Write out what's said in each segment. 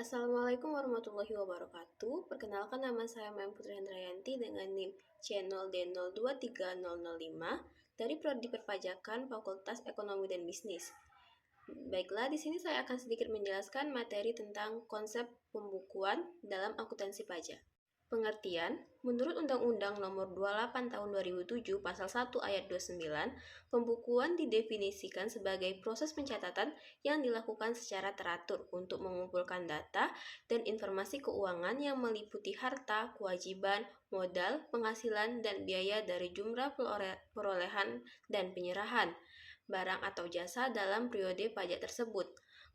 Assalamualaikum warahmatullahi wabarakatuh. Perkenalkan, nama saya Mayan Putri Handrayanti dengan NIM C0D023005 dari Prodi Perpajakan Fakultas Ekonomi dan Bisnis. Baiklah, di sini saya akan sedikit menjelaskan materi tentang konsep pembukuan dalam akuntansi pajak. Pengertian, menurut Undang-Undang Nomor 28 Tahun 2007 Pasal 1 Ayat 29, pembukuan didefinisikan sebagai proses pencatatan yang dilakukan secara teratur untuk mengumpulkan data dan informasi keuangan yang meliputi harta, kewajiban, modal, penghasilan, dan biaya dari jumlah perolehan dan penyerahan barang atau jasa dalam periode pajak tersebut.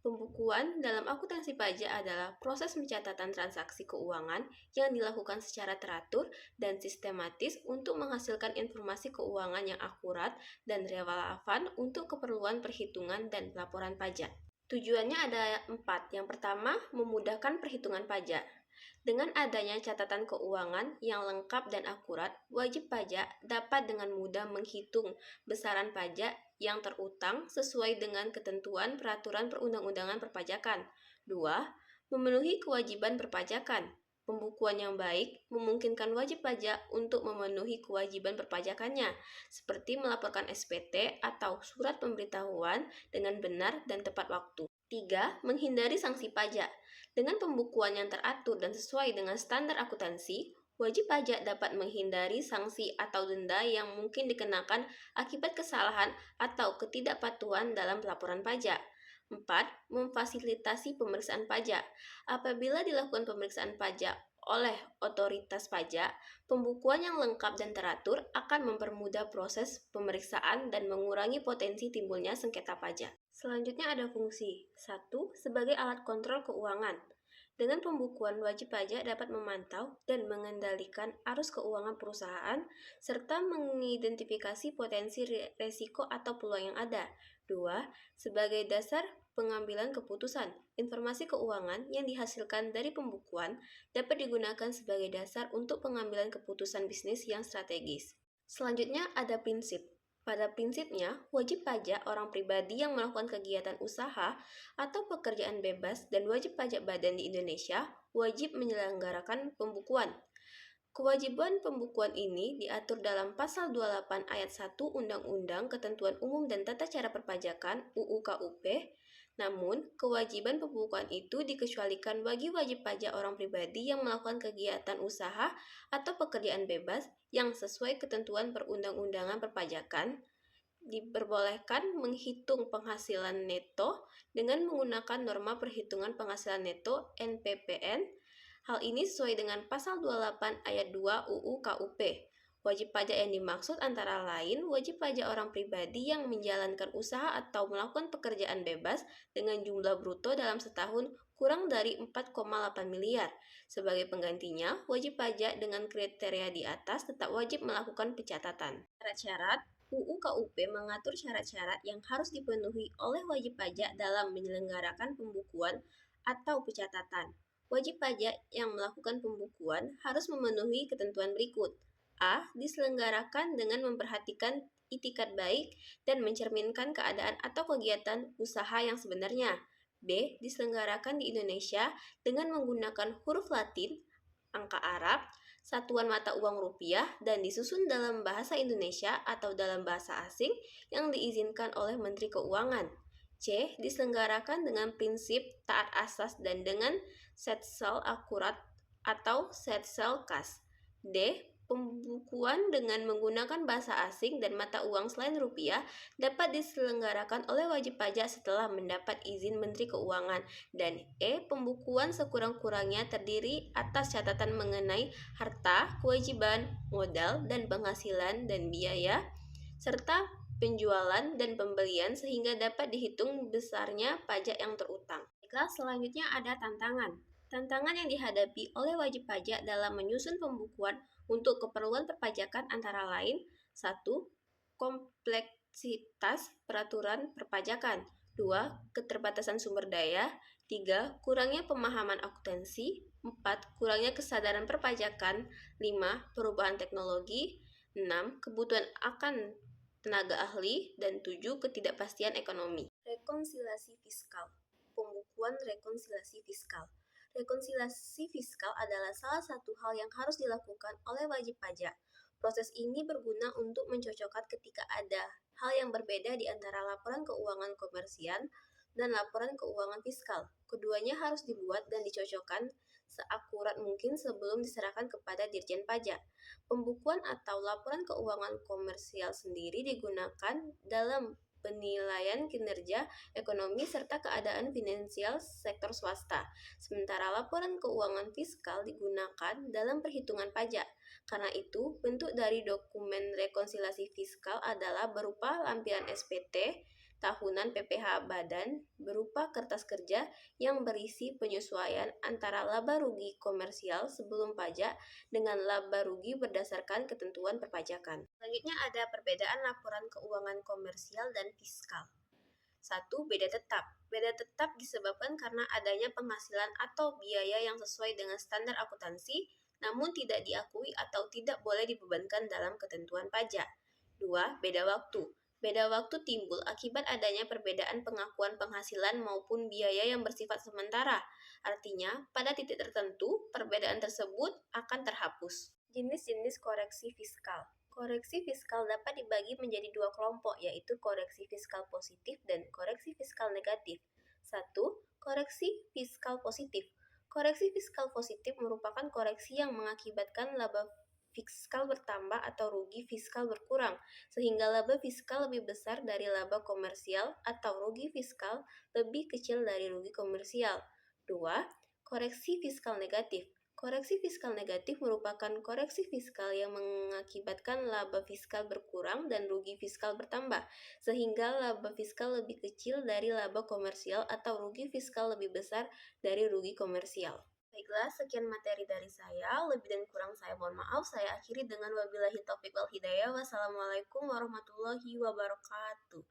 Pembukuan dalam akuntansi pajak adalah proses pencatatan transaksi keuangan yang dilakukan secara teratur dan sistematis untuk menghasilkan informasi keuangan yang akurat dan relevan untuk keperluan perhitungan dan laporan pajak. Tujuannya ada 4. Yang pertama, memudahkan perhitungan pajak. Dengan adanya catatan keuangan yang lengkap dan akurat, wajib pajak dapat dengan mudah menghitung besaran pajak yang terutang sesuai dengan ketentuan peraturan perundang-undangan perpajakan. 2. Memenuhi kewajiban perpajakan. Pembukuan yang baik memungkinkan wajib pajak untuk memenuhi kewajiban perpajakannya, seperti melaporkan SPT atau surat pemberitahuan dengan benar dan tepat waktu. 3. Menghindari sanksi pajak. Dengan pembukuan yang teratur dan sesuai dengan standar akuntansi, wajib pajak dapat menghindari sanksi atau denda yang mungkin dikenakan akibat kesalahan atau ketidakpatuhan dalam pelaporan pajak. 4. Memfasilitasi pemeriksaan pajak. Apabila dilakukan pemeriksaan pajak oleh otoritas pajak, pembukuan yang lengkap dan teratur akan mempermudah proses pemeriksaan dan mengurangi potensi timbulnya sengketa pajak. Selanjutnya ada fungsi 1. Sebagai alat kontrol keuangan. Dengan pembukuan, wajib pajak dapat memantau dan mengendalikan arus keuangan perusahaan serta mengidentifikasi potensi resiko atau peluang yang ada. 2. Sebagai dasar pengambilan keputusan. Informasi keuangan yang dihasilkan dari pembukuan dapat digunakan sebagai dasar untuk pengambilan keputusan bisnis yang strategis. Selanjutnya ada prinsip. Pada prinsipnya, wajib pajak orang pribadi yang melakukan kegiatan usaha atau pekerjaan bebas dan wajib pajak badan di Indonesia wajib menyelenggarakan pembukuan. Kewajiban pembukuan ini diatur dalam Pasal 28 Ayat 1 Undang-Undang Ketentuan Umum dan Tata Cara Perpajakan (UU KUP). Namun, kewajiban pembukuan itu dikecualikan bagi wajib pajak orang pribadi yang melakukan kegiatan usaha atau pekerjaan bebas yang sesuai ketentuan perundang-undangan perpajakan. Diperbolehkan menghitung penghasilan neto dengan menggunakan norma perhitungan penghasilan neto (NPPN). Hal ini sesuai dengan Pasal 28 Ayat 2 UU KUP. Wajib pajak yang dimaksud antara lain wajib pajak orang pribadi yang menjalankan usaha atau melakukan pekerjaan bebas dengan jumlah bruto dalam setahun kurang dari 4,8 miliar. Sebagai penggantinya, wajib pajak dengan kriteria di atas tetap wajib melakukan pencatatan. Syarat-syarat UU KUP mengatur syarat-syarat yang harus dipenuhi oleh wajib pajak dalam menyelenggarakan pembukuan atau pencatatan. Wajib pajak yang melakukan pembukuan harus memenuhi ketentuan berikut. A. Diselenggarakan dengan memperhatikan itikat baik dan mencerminkan keadaan atau kegiatan usaha yang sebenarnya. B. Diselenggarakan di Indonesia dengan menggunakan huruf Latin, angka Arab, satuan mata uang rupiah, dan disusun dalam bahasa Indonesia atau dalam bahasa asing yang diizinkan oleh Menteri Keuangan. C. Diselenggarakan dengan prinsip taat asas dan dengan setsel akurat atau setsel kas. D. Pembukuan dengan menggunakan bahasa asing dan mata uang selain rupiah dapat diselenggarakan oleh wajib pajak setelah mendapat izin Menteri Keuangan. Dan E. Pembukuan sekurang-kurangnya terdiri atas catatan mengenai harta, kewajiban, modal, dan penghasilan dan biaya, serta penjualan dan pembelian sehingga dapat dihitung besarnya pajak yang terutang. Selanjutnya ada tantangan. Tantangan yang dihadapi oleh wajib pajak dalam menyusun pembukuan untuk keperluan perpajakan antara lain 1. Kompleksitas peraturan perpajakan. 2. Keterbatasan sumber daya. 3. Kurangnya pemahaman akuntansi. 4. Kurangnya kesadaran perpajakan. 5. Perubahan teknologi. 6. Kebutuhan akan tenaga ahli. Dan 7. Ketidakpastian ekonomi. Rekonsiliasi fiskal. Pembukuan rekonsiliasi fiskal. Rekonsiliasi fiskal adalah salah satu hal yang harus dilakukan oleh wajib pajak. Proses ini berguna untuk mencocokkan ketika ada hal yang berbeda di antara laporan keuangan komersial dan laporan keuangan fiskal. Keduanya harus dibuat dan dicocokkan seakurat mungkin sebelum diserahkan kepada Dirjen Pajak. Pembukuan atau laporan keuangan komersial sendiri digunakan dalam penilaian kinerja ekonomi serta keadaan finansial sektor swasta. Sementara laporan keuangan fiskal digunakan dalam perhitungan pajak. Karena itu, bentuk dari dokumen rekonsiliasi fiskal adalah berupa lampiran SPT, tahunan PPh badan, berupa kertas kerja yang berisi penyesuaian antara laba rugi komersial sebelum pajak dengan laba rugi berdasarkan ketentuan perpajakan. Selanjutnya ada perbedaan laporan keuangan komersial dan fiskal. 1. Beda tetap. Beda tetap disebabkan karena adanya penghasilan atau biaya yang sesuai dengan standar akuntansi, namun tidak diakui atau tidak boleh dibebankan dalam ketentuan pajak. 2. Beda waktu. Beda waktu timbul akibat adanya perbedaan pengakuan penghasilan maupun biaya yang bersifat sementara. Artinya, pada titik tertentu, perbedaan tersebut akan terhapus. Jenis-jenis koreksi fiskal. Koreksi fiskal dapat dibagi menjadi dua kelompok, yaitu koreksi fiskal positif dan koreksi fiskal negatif. 1. Koreksi fiskal positif. Koreksi fiskal positif merupakan koreksi yang mengakibatkan laba fiskal bertambah atau rugi fiskal berkurang, sehingga laba fiskal lebih besar dari laba komersial atau rugi fiskal lebih kecil dari rugi komersial. 2. Koreksi fiskal negatif. Koreksi fiskal negatif merupakan koreksi fiskal yang mengakibatkan laba fiskal berkurang dan rugi fiskal bertambah, sehingga laba fiskal lebih kecil dari laba komersial atau rugi fiskal lebih besar dari rugi komersial. Baiklah, sekian materi dari saya. Lebih dan kurang saya mohon maaf. Saya akhiri dengan wabillahi taufiq wal hidayah. Wassalamualaikum warahmatullahi wabarakatuh.